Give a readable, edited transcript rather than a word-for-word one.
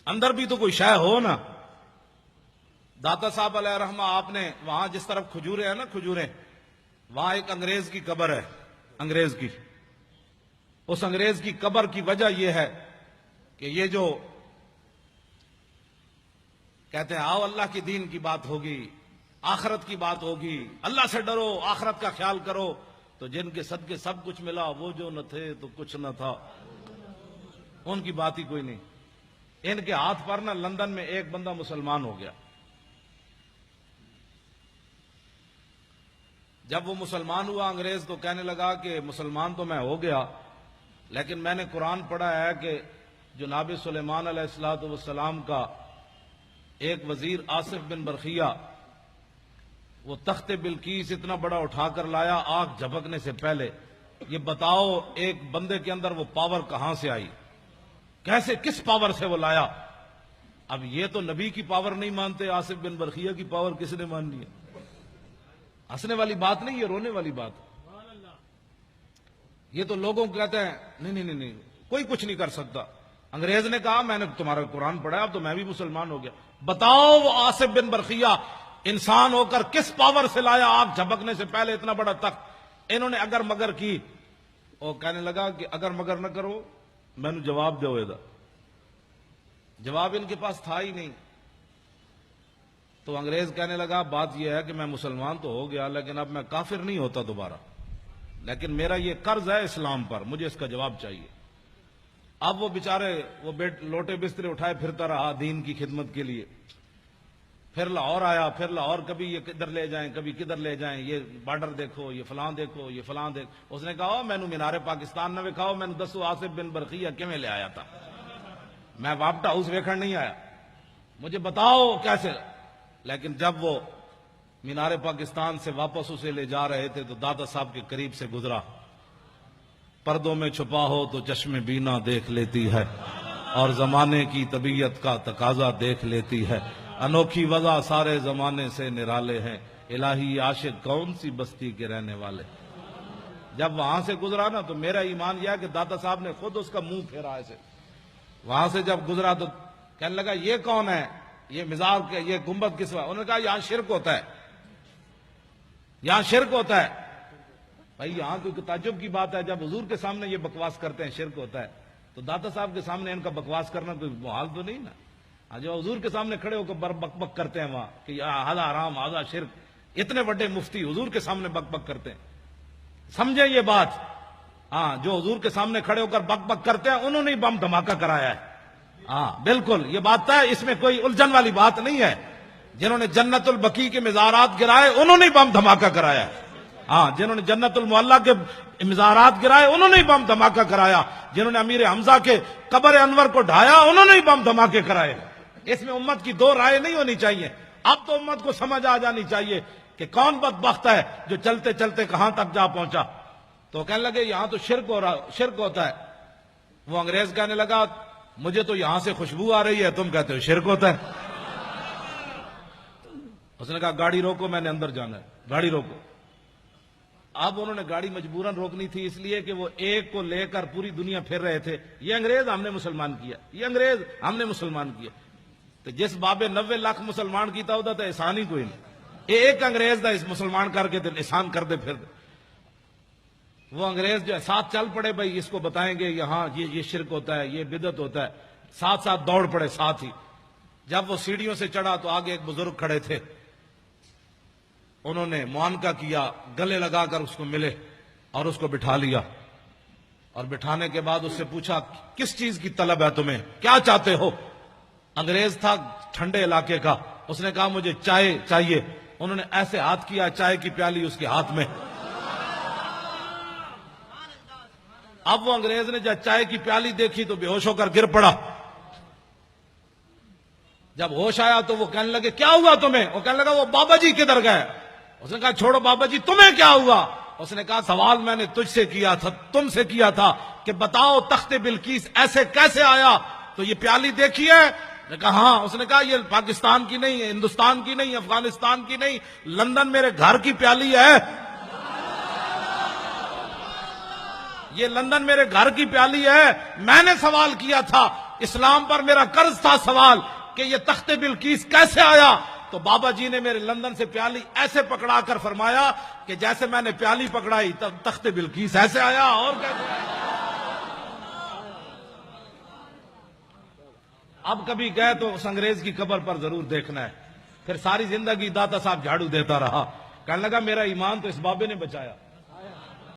اندر بھی تو کوئی شے ہو نا. داتا صاحب علیہ رحمہ آپ نے وہاں جس طرف کھجورے ہیں نا کھجورے، وہاں ایک انگریز کی قبر ہے، انگریز کی. اس انگریز کی قبر کی وجہ یہ ہے کہ یہ جو کہتے ہیں آؤ اللہ کی دین کی بات ہوگی، آخرت کی بات ہوگی، اللہ سے ڈرو، آخرت کا خیال کرو، تو جن کے صدقے سب کچھ ملا، وہ جو نہ تھے تو کچھ نہ تھا، ان کی بات ہی کوئی نہیں. ان کے ہاتھ پر نا لندن میں ایک بندہ مسلمان ہو گیا. جب وہ مسلمان ہوا انگریز تو کہنے لگا کہ مسلمان تو میں ہو گیا، لیکن میں نے قرآن پڑھا ہے کہ جناب سلیمان علیہ الصلوۃ والسلام کا ایک وزیر آصف بن برخیہ وہ تخت بلقیس اتنا بڑا اٹھا کر لایا آنکھ جھپکنے سے پہلے. یہ بتاؤ ایک بندے کے اندر وہ پاور کہاں سے آئی، کیسے، کس پاور سے وہ لایا؟ اب یہ تو نبی کی پاور نہیں مانتے، آصف بن برخیہ کی پاور کس نے مان لی؟ ہنسنے والی بات نہیں، یہ رونے والی بات. یہ تو لوگوں کو کہتے ہیں نہیں کوئی کچھ نہیں کر سکتا. انگریز نے کہا میں نے تمہارا قرآن پڑھا اب تو میں بھی مسلمان ہو گیا. بتاؤ وہ آصف بن برخیہ انسان ہو کر کس پاور سے لایا آنکھ جھپکنے سے پہلے اتنا بڑا تخت؟ انہوں نے اگر مگر کی. اور کہنے لگا کہ اگر مگر نہ کرو میں نے جواب دو. جواب ان کے پاس تھا ہی نہیں. تو انگریز کہنے لگا بات یہ ہے کہ میں مسلمان تو ہو گیا لیکن اب میں کافر نہیں ہوتا دوبارہ، لیکن میرا یہ قرض ہے اسلام پر، مجھے اس کا جواب چاہیے. اب وہ بیچارے وہ لوٹے بسترے اٹھائے پھرتا رہا دین کی خدمت کے لیے. پھر لاہور آیا، پھر لاہور کبھی یہ کدھر لے جائیں کبھی کدھر لے جائیں، یہ بارڈر دیکھو، یہ فلاں دیکھو، یہ فلاں دیکھو. اس نے کہا میں مینار پاکستان نہ وکھاؤ، میں نے دسو آصف بن برخیہ کیویں لے آیا تھا، میں واپٹا ہاؤس ویکھن نہیں آیا، مجھے بتاؤ کیسے. لیکن جب وہ مینار پاکستان سے واپس اسے لے جا رہے تھے تو دادا صاحب کے قریب سے گزرا. پردوں میں چھپا ہو تو چشم بینا دیکھ لیتی ہے، اور زمانے کی طبیعت کا تقاضا دیکھ لیتی ہے. انوکھی وضع سارے زمانے سے نرالے ہیں، الہی عاشق کون سی بستی کے رہنے والے. جب وہاں سے گزرا نا تو میرا ایمان یہ ہے کہ دادا صاحب نے خود اس کا منہ پھیرا ایسے. وہاں سے جب گزرا تو کہنے لگا یہ کون ہے، یہ مزار کے یہ گنبد کس وقت؟ انہوں نے کہا یہاں شرک ہوتا ہے، یہاں شرک ہوتا ہے. بھائی یہاں کوئی تعجب کی بات ہے، جب حضور کے سامنے یہ بکواس کرتے ہیں شرک ہوتا ہے، تو داتا صاحب کے سامنے ان کا بکواس کرنا کوئی محال تو نہیں نا. جو حضور کے سامنے کھڑے ہو کر بک بک کرتے ہیں وہاں کہ ہذا حرام ہذا شرک، اتنے بڑے مفتی حضور کے سامنے بک بک کرتے ہیں. سمجھیں یہ بات. ہاں جو حضور کے سامنے کھڑے ہو کر بک بک کرتے ہیں انہوں نے بم دھماکہ کرایا ہے. ہاں بالکل یہ بات ہے، اس میں کوئی الجھن والی بات نہیں ہے. جنہوں نے جنت البقیع کے مزارات گرائے انہوں نے بم دھماکہ کرایا ہے. ہاں جنہوں نے جنت المعلا کے مزارات گرائے انہوں نے بم دھماکہ کرایا. جنہوں نے امیر حمزہ کے قبر انور کو ڈھایا انہوں نے بم دھماکے کرائے. اس میں امت کی دو رائے نہیں ہونی چاہیے. اب تو امت کو سمجھ آ جانی چاہیے کہ کون بدبخت ہے جو چلتے چلتے کہاں تک جا پہنچا. تو کہنے لگے یہاں تو شرک ہوتا ہے. وہ انگریز کہنے لگا مجھے تو یہاں سے خوشبو آ رہی ہے، تم کہتے ہو شرک ہوتا ہے. اس نے کہا گاڑی روکو، میں نے اندر جانا ہے، گاڑی روکو. اب انہوں نے گاڑی مجبوراً روکنی تھی اس لیے کہ وہ ایک کو لے کر پوری دنیا پھر رہے تھے. یہ انگریز ہم نے مسلمان کیا، یہ انگریز ہم نے مسلمان کیا. تو جس بابے 90 لاکھ مسلمان کیتا ہوتا تو احسان ہی کوئی نہیں. ایک انگریز دا اس مسلمان کر کے احسان کر دے پھر. وہ انگریز جو ہے ساتھ چل پڑے، بھائی اس کو بتائیں گے یہاں یہ شرک ہوتا ہے، یہ بدعت ہوتا ہے. ساتھ ساتھ دوڑ پڑے ساتھ ہی. جب وہ سیڑھیوں سے چڑھا تو آگے ایک بزرگ کھڑے تھے. انہوں نے معانقہ کیا، گلے لگا کر اس کو ملے اور اس کو بٹھا لیا. اور بٹھانے کے بعد اس سے پوچھا کس چیز کی طلب ہے تمہیں، کیا چاہتے ہو؟ انگریز تھا ٹھنڈے علاقے کا. اس نے کہا مجھے چائے چاہیے. انہوں نے ایسے ہاتھ کیا، چائے کی پیالی اس کے ہاتھ میں. اب وہ انگریز نے جب چائے کی پیالی دیکھی تو بے ہوش ہو کر گر پڑا. جب ہوش آیا تو وہ کہنے لگے کیا ہوا تمہیں؟ وہ کہنے لگا وہ بابا جی کدھر گئے؟ اس نے کہا چھوڑو بابا جی، تمہیں کیا ہوا؟ اس نے کہا سوال میں نے تجھ سے کیا تھا، تم سے کیا تھا کہ بتاؤ تخت بلقیس ایسے کیسے آیا؟ تو یہ پیالی دیکھی ہے؟ نے کہا ہاں. اس نے کہا یہ پاکستان کی نہیں، ہندوستان کی نہیں، افغانستان کی نہیں، لندن میرے گھر کی پیالی ہے. یہ لندن میرے گھر کی پیالی ہے. میں نے سوال کیا تھا اسلام پر میرا قرض تھا سوال کہ یہ تخت بلقیس کیسے آیا، تو بابا جی نے میرے لندن سے پیالی ایسے پکڑا کر فرمایا کہ جیسے میں نے پیالی پکڑائی تخت بلقیس ایسے آیا، اور کیسے آیا۔ اب کبھی گئے تو اس انگریز کی قبر پر ضرور دیکھنا ہے۔ پھر ساری زندگی داتا صاحب جھاڑو دیتا رہا، کہنے لگا میرا ایمان تو اس بابے نے بچایا۔